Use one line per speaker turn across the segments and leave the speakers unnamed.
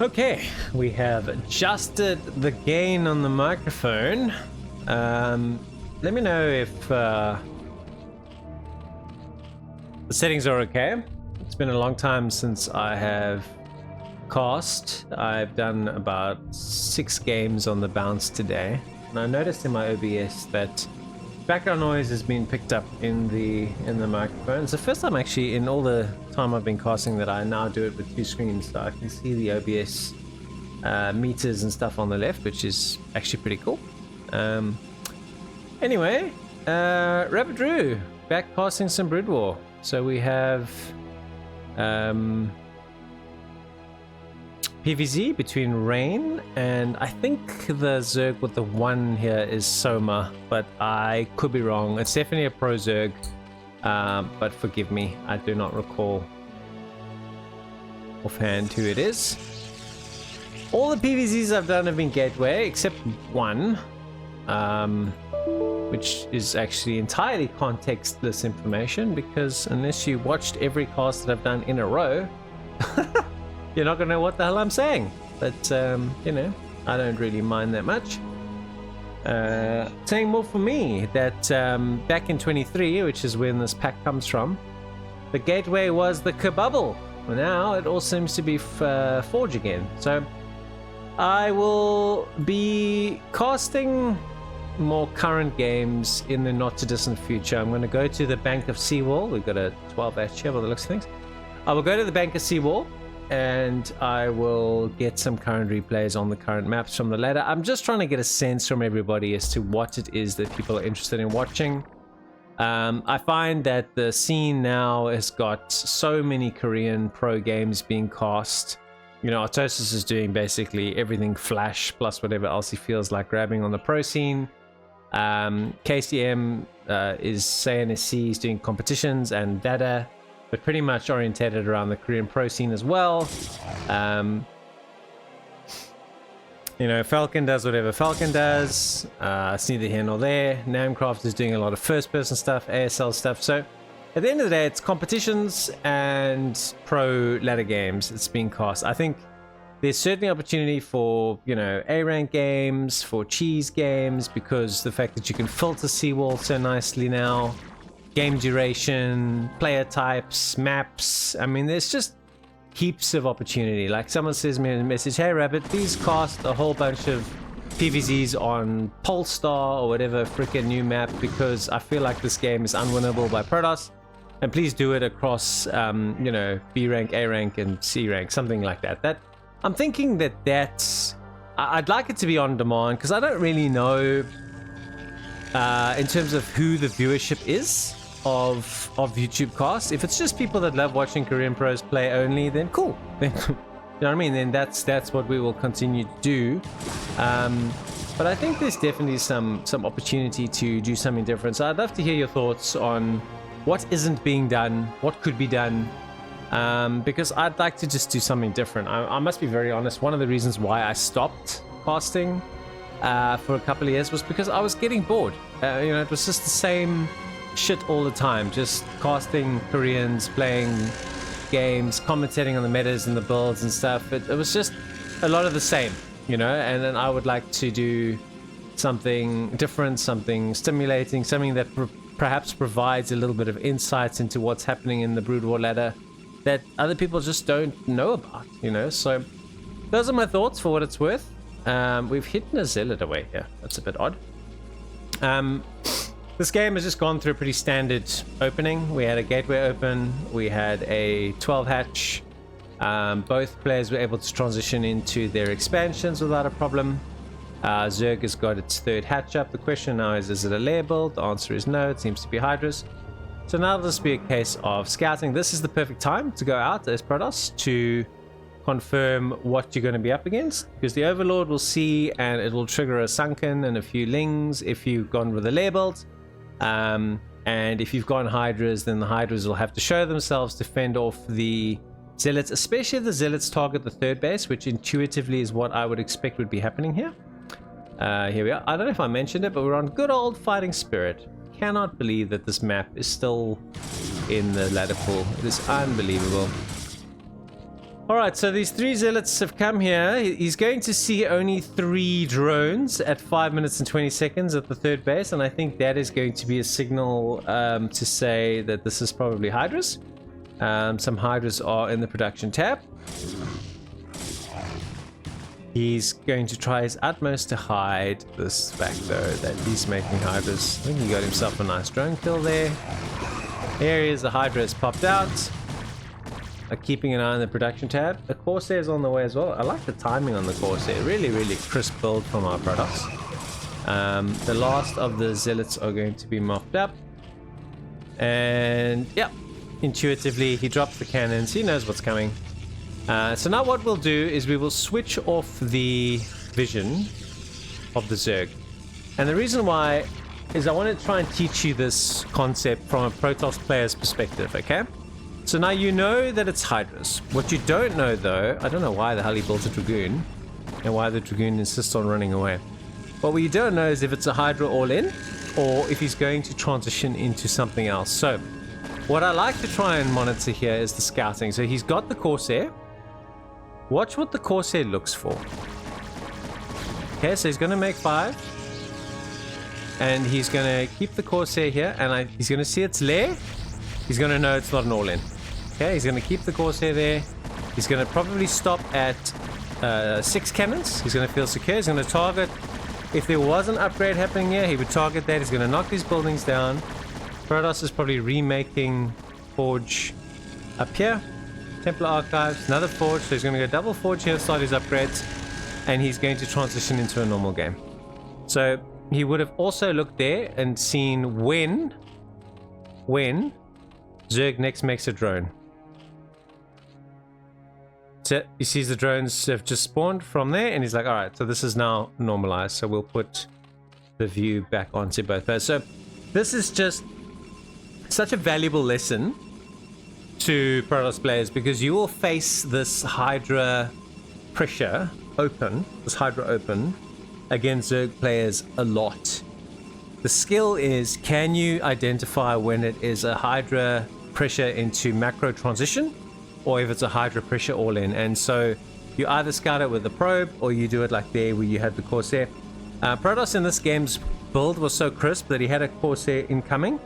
Okay, we have adjusted the gain on the microphone. Let me know if the settings are okay. It's been a long time since I have cast. I've done about 6 games on the bounce today, and I noticed in my OBS that background noise has been picked up in the microphone. It's the first time actually in all the time I've been casting that I now do it with 2 screens, so I can see the OBS meters and stuff on the left, which is actually pretty cool. Anyway, Rabbit Drew back casting some Broodwar. So we have PvZ between Rain and I think the Zerg with the 1 here is Soma, but I could be wrong. It's definitely a pro Zerg, but forgive me, I do not recall offhand who it is. All the PvZs I've done have been Gateway, except 1, which is actually entirely contextless information, because unless you watched every cast that I've done in a row, you're not going to know what the hell I'm saying. But, you know, I don't really mind that much. Saying more for me, that back in 23, which is when this pack comes from, the Gateway was the Kabubble. Now it all seems to be Forge again. So I will be casting more current games in the not too distant future. I'm going to go to the Bank of Seawall. We've got a 12H here by the looks of things. I will go to the Bank of Seawall, and I will get some current replays on the current maps from the ladder. I'm just trying to get a sense from everybody as to what it is that people are interested in watching. I find that the scene now has got so many Korean pro games being cast. You know, Protoss is doing basically everything Flash plus whatever else he feels like grabbing on the pro scene. KCM is CNSC, is doing competitions and data, but pretty much orientated around the Korean pro scene as well. You know, Falcon does whatever Falcon does. It's neither here nor there. Namcraft is doing a lot of first-person stuff, ASL stuff. So at the end of the day, it's competitions and pro ladder games that's being cast. I think there's certainly opportunity for, you know, A-rank games, for cheese games, because the fact that you can filter Seawall so nicely now, game duration, player types, maps. I mean, there's just heaps of opportunity. Like someone says me in a message, hey Rabbit, please cast a whole bunch of PvZs on Polestar or whatever freaking new map, because I feel like this game is unwinnable by Protoss, and please do it across you know, B rank, A rank and C rank, something like that. I'm thinking that's I'd like it to be on demand, because I don't really know in terms of who the viewership is of YouTube casts. If it's just people that love watching Korean pros play only, then cool. Then, you know what I mean? Then that's what we will continue to do. But I think there's definitely some opportunity to do something different. So I'd love to hear your thoughts on what isn't being done, what could be done, because I'd like to just do something different. I must be very honest. One of the reasons why I stopped casting for a couple of years was because I was getting bored. You know, it was just the same shit all the time, just casting Koreans, playing games, commentating on the metas and the builds and stuff. It was just a lot of the same, you know, and then I would like to do something different, something stimulating, something that perhaps provides a little bit of insights into what's happening in the Broodwar ladder that other people just don't know about, you know. So those are my thoughts for what it's worth. We've hidden a zealot away here. That's a bit odd. This game has just gone through a pretty standard opening. We had a gateway open, we had a 12 hatch. Both players were able to transition into their expansions without a problem. Zerg has got its 3rd hatch up. The question now is it a lair build? The answer is no, it seems to be Hydras. So now this will be a case of scouting. This is the perfect time to go out as Protoss to confirm what you're going to be up against, because the Overlord will see and it will trigger a Sunken and a few Lings if you've gone with a lair build. And if you've gone Hydras, then the Hydras will have to show themselves to fend off the Zealots, especially if the Zealots target the 3rd base, which intuitively is what I would expect would be happening here. Here we are. I don't know if I mentioned it, but we're on good old Fighting Spirit. Cannot believe that this map is still in the ladder pool. It is unbelievable. Alright, so these 3 zealots have come here. He's going to see only 3 drones at 5 minutes and 20 seconds at the 3rd base, and I think that is going to be a signal to say that this is probably Hydras. Some Hydras are in the production tab. He's going to try his utmost to hide this fact, though, that he's making Hydras. I think he got himself a nice drone kill there. Here he is, the Hydra has popped out. Keeping an eye on the production tab. The Corsair's on the way as well. I like the timing on the Corsair. Really, really crisp build from our Protoss. The last of the Zealots are going to be mopped up. And, yeah, intuitively, he drops the cannons. He knows what's coming. So now what we'll do is we will switch off the vision of the Zerg. And the reason why is I want to try and teach you this concept from a Protoss player's perspective, okay? So now you know that it's Hydras. What you don't know, though, I don't know why the hell he built a Dragoon and why the Dragoon insists on running away. But what you don't know is if it's a Hydra all-in or if he's going to transition into something else. So what I like to try and monitor here is the scouting. So he's got the Corsair. Watch what the Corsair looks for. Okay, so he's going to make 5. And he's going to keep the Corsair here. And he's going to see its lair. He's going to know it's not an all-in. Okay, he's going to keep the Corsair there. He's going to probably stop at 6 cannons. He's going to feel secure. He's going to target. If there was an upgrade happening here, he would target that. He's going to knock these buildings down. Protoss is probably remaking Forge up here. Templar Archives, another Forge. So he's going to go double Forge here, start his upgrades. And he's going to transition into a normal game. So he would have also looked there and seen when Zerg next makes a drone. So he sees the drones have just spawned from there, and he's like, alright, so this is now normalized. So we'll put the view back onto both players. So this is just such a valuable lesson to Protoss players, because you will face this Hydra pressure open, against Zerg players a lot. The skill is, can you identify when it is a Hydra pressure into macro transition, or if it's a Hydra pressure all in? And so you either scout it with the probe, or you do it like there where you had the Corsair. Protoss in this game's build was so crisp that he had a Corsair incoming,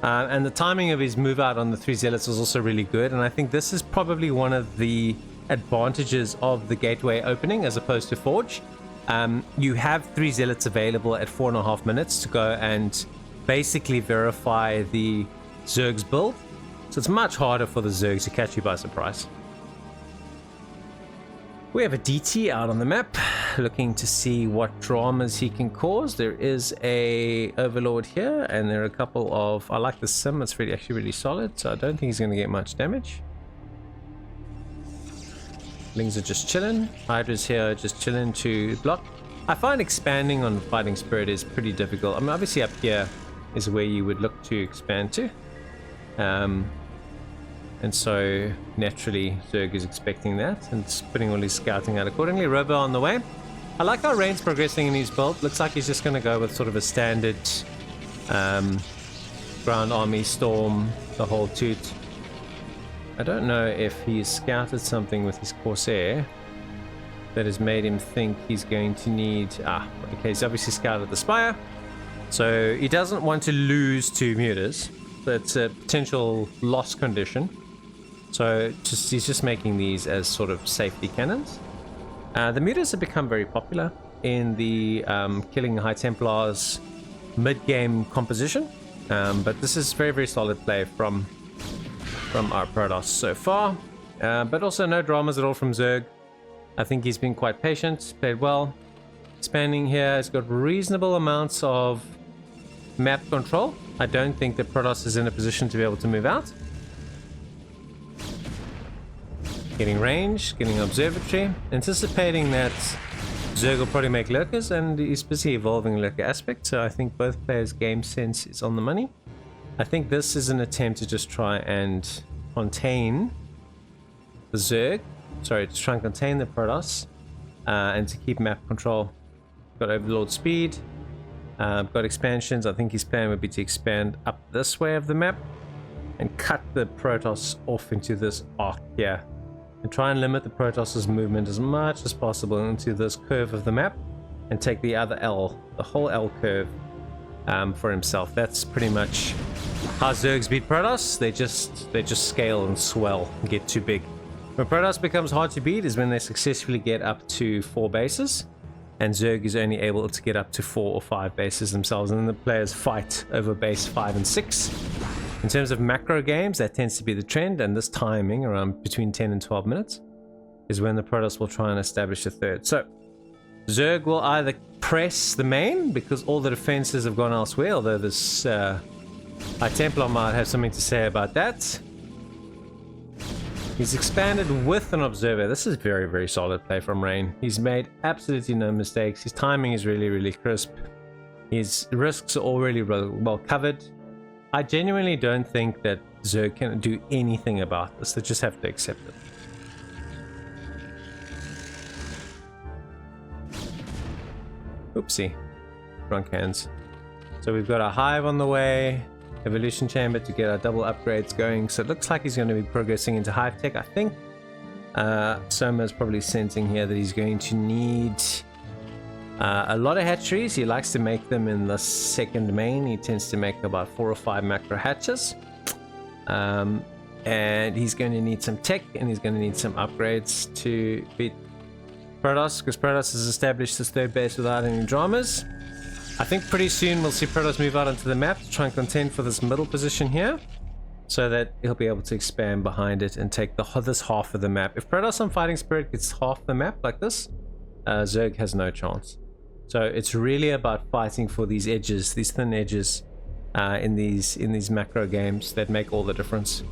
and the timing of his move out on the 3 Zealots was also really good. And I think this is probably one of the advantages of the gateway opening as opposed to Forge. You have 3 Zealots available at 4.5 minutes to go and basically verify the Zerg's build. So it's much harder for the Zerg to catch you by surprise. We have a DT out on the map, looking to see what dramas he can cause. There is a Overlord here, and there are a couple of... I like the sim, it's actually really solid, so I don't think he's going to get much damage. Lings are just chilling. Hydra's here just chilling to block. I find expanding on Fighting Spirit is pretty difficult. I mean, obviously up here is where you would look to expand to. And so naturally Zerg is expecting that and it's putting all his scouting out accordingly. Robo on the way. I like how Rain's progressing in his build. Looks like he's just going to go with sort of a standard ground army storm, the whole toot. I don't know if he's scouted something with his Corsair that has made him think he's going to need... okay, he's obviously scouted the Spire. So he doesn't want to lose 2 mutas. That's a potential loss condition. So he's just making these as sort of safety cannons. The mutas have become very popular in the killing High Templars mid-game composition. But this is very, very solid play from our Protoss so far. But also no dramas at all from Zerg. I think he's been quite patient, played well. Expanding here, he's got reasonable amounts of map control. I don't think that Protoss is in a position to be able to move out. Getting range, getting observatory, anticipating that Zerg will probably make lurkers, and he's busy evolving lurker aspect, so I think both players' game sense is on the money. I think this is an attempt to just try and contain the Zerg, to try and contain the Protoss, and to keep map control. Got Overlord speed, got expansions. I think his plan would be to expand up this way of the map and cut the Protoss off into this arc here. and try and limit the Protoss's movement as much as possible into this curve of the map and take the other L, the whole L curve, for himself. That's pretty much how Zergs beat Protoss. They just scale and swell and get too big. When Protoss becomes hard to beat is when they successfully get up to 4 bases, and Zerg is only able to get up to 4 or 5 bases themselves, and then the players fight over base 5 and 6. In terms of macro games, that tends to be the trend, and this timing, around between 10 and 12 minutes, is when the Protoss will try and establish a third. So, Zerg will either press the main, because all the defenses have gone elsewhere, although this High Templar might have something to say about that. He's expanded with an observer. This is very, very solid play from Rain. He's made absolutely no mistakes. His timing is really, really crisp. His risks are all really well covered. I genuinely don't think that Zerg can do anything about this. They just have to accept it. Oopsie. Drunk hands. So we've got a hive on the way. Evolution chamber to get our double upgrades going. So it looks like he's going to be progressing into hive tech, I think. Soma is probably sensing here that he's going to need a lot of hatcheries. He likes to make them in the second main. He tends to make about 4 or 5 macro hatches. And he's going to need some tech, and he's going to need some upgrades to beat Protoss, because Protoss has established his third base without any dramas. I think pretty soon we'll see Protoss move out onto the map to try and contend for this middle position here, so that he'll be able to expand behind it and take this half of the map. If Protoss on Fighting Spirit gets half the map like this, Zerg has no chance. So it's really about fighting for these edges, these thin edges, in these macro games that make all the difference.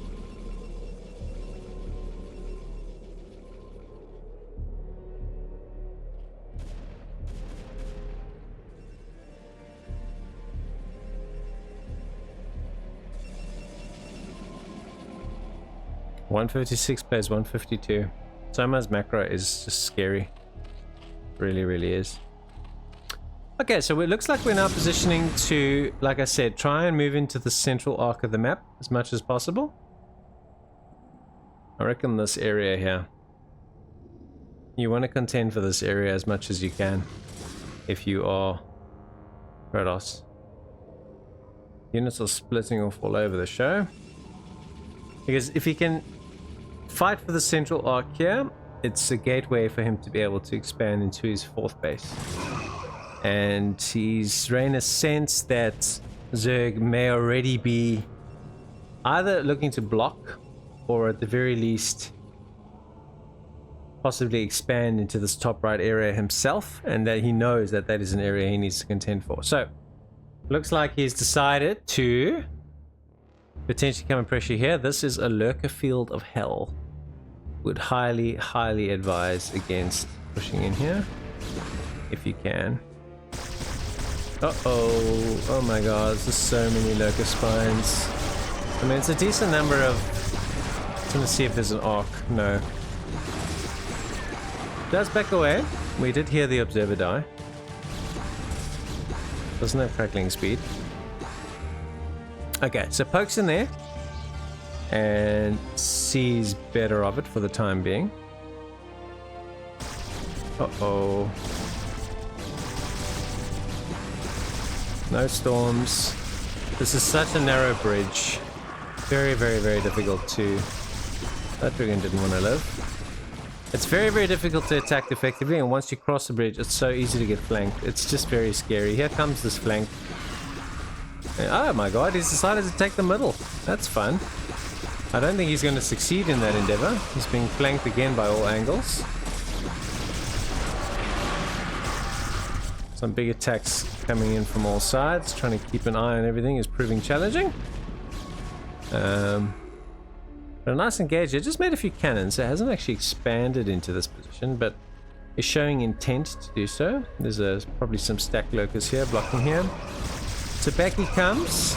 $156 plays $152. Soma's macro is just scary. Really, really is. Okay, so it looks like we're now positioning to, like I said, try and move into the central arc of the map as much as possible. I reckon this area here. You want to contend for this area as much as you can if you are Protoss. Units are splitting off all over the show. Because if he can fight for the central arc here, it's a gateway for him to be able to expand into his 4th base. And Rain has sensed that Zerg may already be either looking to block, or at the very least possibly expand into this top right area himself, and that he knows that that is an area he needs to contend for. So looks like he's decided to potentially come and pressure here. This is a lurker field of hell. Would highly, highly advise against pushing in here if you can. Uh-oh. Oh my god, there's so many lurker spines. I mean, it's a decent number of... I'm gonna see if there's an arc. No. Does back away. We did hear the observer die. Doesn't have crackling speed. Okay, so pokes in there and sees better of it for the time being. Uh-oh. No storms. This is such a narrow bridge. Very, very, very difficult to... That dragon didn't want to live. It's very, very difficult to attack effectively, and once you cross the bridge, it's so easy to get flanked. It's just very scary. Here comes this flank. Oh my god, he's decided to take the middle. That's fun. I don't think he's going to succeed in that endeavor. He's being flanked again by all angles. Some big attacks coming in from all sides. Trying to keep an eye on everything is proving challenging. But a nice engage here. Just made a few cannons. It hasn't actually expanded into this position, but is showing intent to do so. There's probably some stack lurkers here blocking him. So back he comes.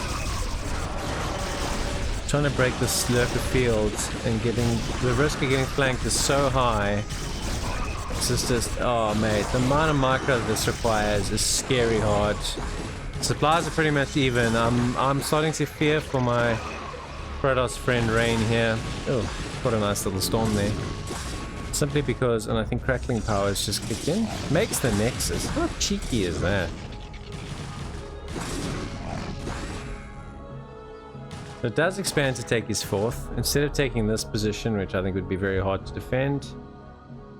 Trying to break this lurker field, and the risk of getting flanked is so high. It's just oh mate, the amount of micro this requires is scary hard. Supplies are pretty much even. I'm starting to fear for my Protoss friend Rain here. Oh, what a nice little storm there. Simply because, and I think crackling power has just kicked in, makes the nexus. How cheeky is that? So it does expand to take his 4th. Instead of taking this position, which I think would be very hard to defend,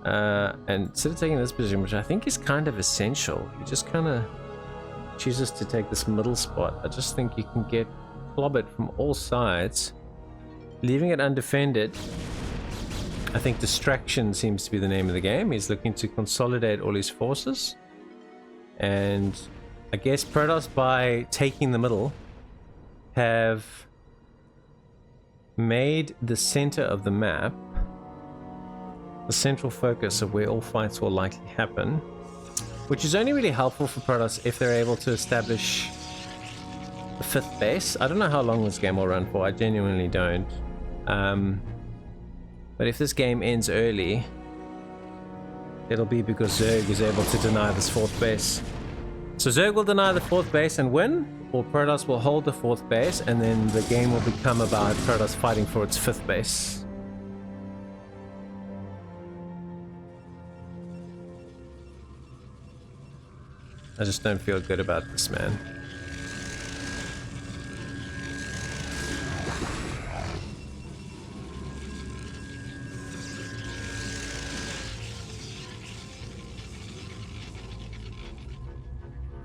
and instead of taking this position, which I think is kind of essential, he just kind of chooses to take this middle spot. I just think you can get clobbered from all sides. Leaving it undefended, I think distraction seems to be the name of the game. He's looking to consolidate all his forces. And I guess Protoss, by taking the middle, have made the center of the map the central focus of where all fights will likely happen, which is only really helpful for Protoss if they're able to establish the 5th base. I don't know how long this game will run for, I genuinely don't. But if this game ends early, it'll be because Zerg is able to deny this 4th base. So Zerg will deny the 4th base and win, or Protoss will hold the 4th base, and then the game will become about Protoss fighting for its 5th base. I just don't feel good about this, man.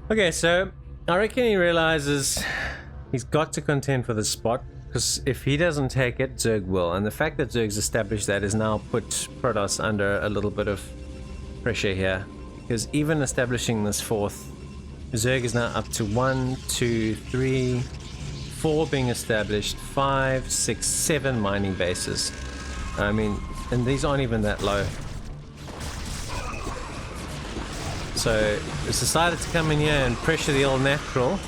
Okay, so I reckon he realizes he's got to contend for this spot, because if he doesn't take it, Zerg will. And the fact that Zerg's established that has now put Protoss under a little bit of pressure here. Because even establishing this 4th, Zerg is now up to 1, 2, 3, 4 being established, 5, 6, 7 mining bases. I mean, and these aren't even that low. So it's decided to come in here and pressure the old natural,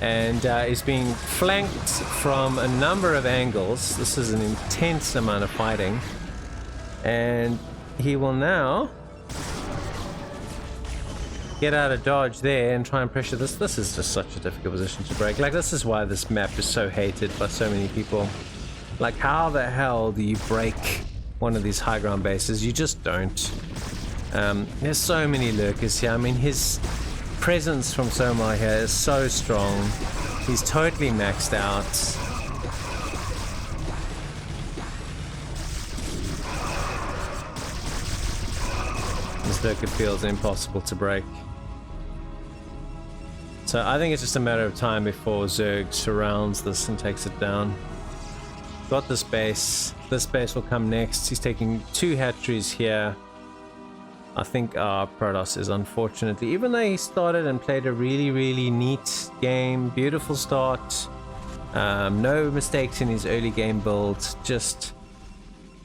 and is being flanked from a number of angles. This is an intense amount of fighting, and he will now get out of dodge there and try and pressure this. This is just such a difficult position to break. Like, this is why this map is so hated by so many people. Like, how the hell do you break one of these high ground bases? You just don't. There's so many lurkers here. I mean, his presence from Soma here is so strong. He's totally maxed out. This lurker feels impossible to break. So I think it's just a matter of time before Zerg surrounds this and takes it down. Got this base. This base will come next. He's taking 2 hatcheries here. I think Protoss is, unfortunately, even though he started and played a really, really neat game, beautiful start, no mistakes in his early game build, just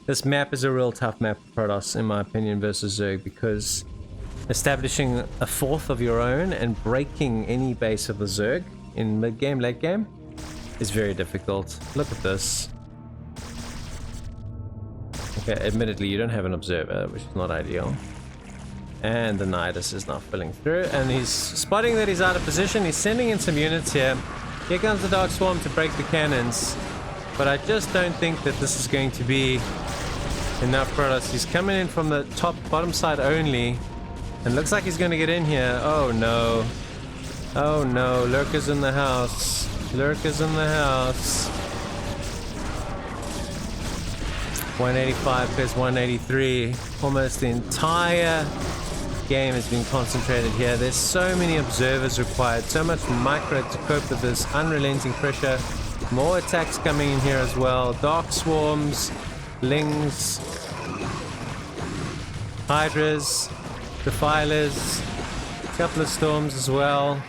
this map is a real tough map for Protoss, in my opinion, versus Zerg, because establishing a 4th of your own and breaking any base of the Zerg in mid-game, late game is very difficult. Look at this. Okay, admittedly, you don't have an observer, which is not ideal. And the Nidus is now filling through, and he's spotting that he's out of position. He's sending in some units here. Here comes the Dark Swarm to break the cannons, but I just don't think that this is going to be enough Protoss. He's coming in from the bottom side only, and looks like he's going to get in here. Oh no. Oh no, lurkers in the house. Lurkers in the house. 185 plus 183. Almost the entire game has been concentrated here. There's so many observers required, so much micro to cope with this unrelenting pressure. More attacks coming in here as well. Dark swarms, lings, hydras, defilers, a couple of storms as well.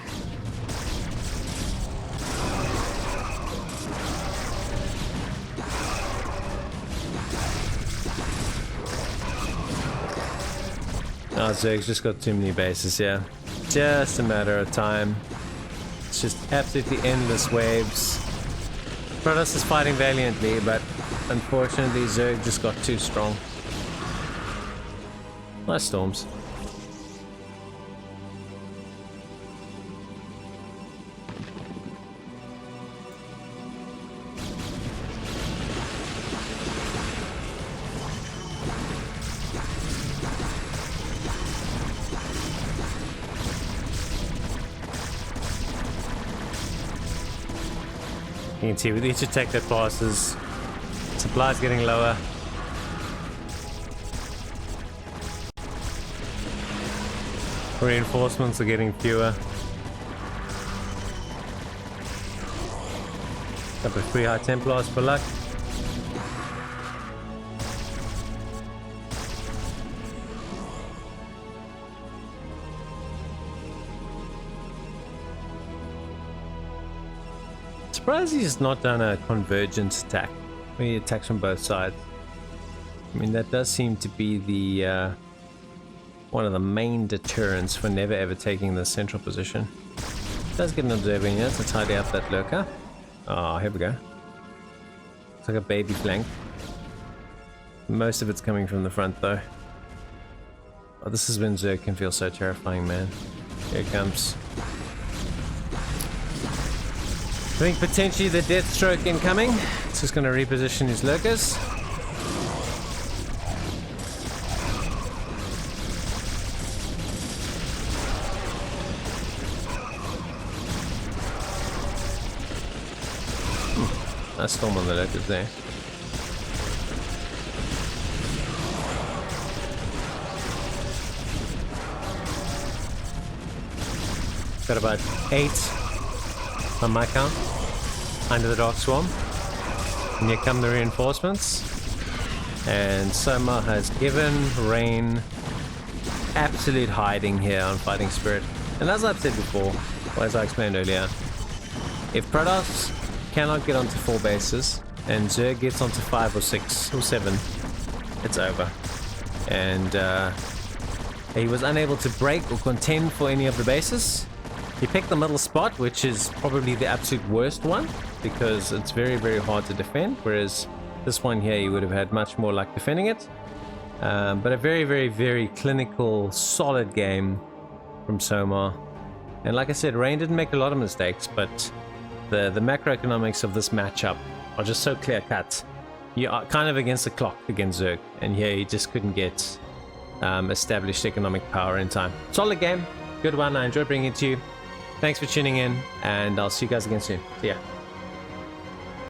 Oh, Zerg's just got too many bases here. Just a matter of time. It's just absolutely endless waves. Protoss is fighting valiantly, but unfortunately Zerg just got too strong. Nice storms. You can see with each attack that passes, supply's getting lower. Reinforcements are getting fewer. Couple of 3 high Templars for luck. Surprised he's not done a convergence attack where he attacks from both sides. I mean, that does seem to be the one of the main deterrents for never ever taking the central position. Does get an observer here to tidy up that lurker. Oh, here we go. It's like a baby flank. Most of it's coming from the front though. Oh, this is when Zerg can feel so terrifying, man. Here it comes. I think potentially the death stroke incoming. It's just going to reposition his lurkers. Nice storm on the lurkers there. Got about 8 on my count under the Dark Swarm. And here come the reinforcements. And Soma has given Rain absolute hiding here on Fighting Spirit. And as I've said before, or as I explained earlier, if Protoss cannot get onto 4 bases and Zerg gets onto 5 or 6 or 7, it's over. And he was unable to break or contend for any of the bases. He picked the middle spot, which is probably the absolute worst one because it's very, very hard to defend, whereas this one here you would have had much more luck defending it. But a very, very, very clinical, solid game from Soma. And like I said, Rain didn't make a lot of mistakes, but the macroeconomics of this matchup are just so clear-cut. You are kind of against the clock against Zerg, and here he just couldn't get established economic power in time. Solid game, good one, I enjoyed bringing it to you. Thanks for tuning in, and I'll see you guys again soon. See ya.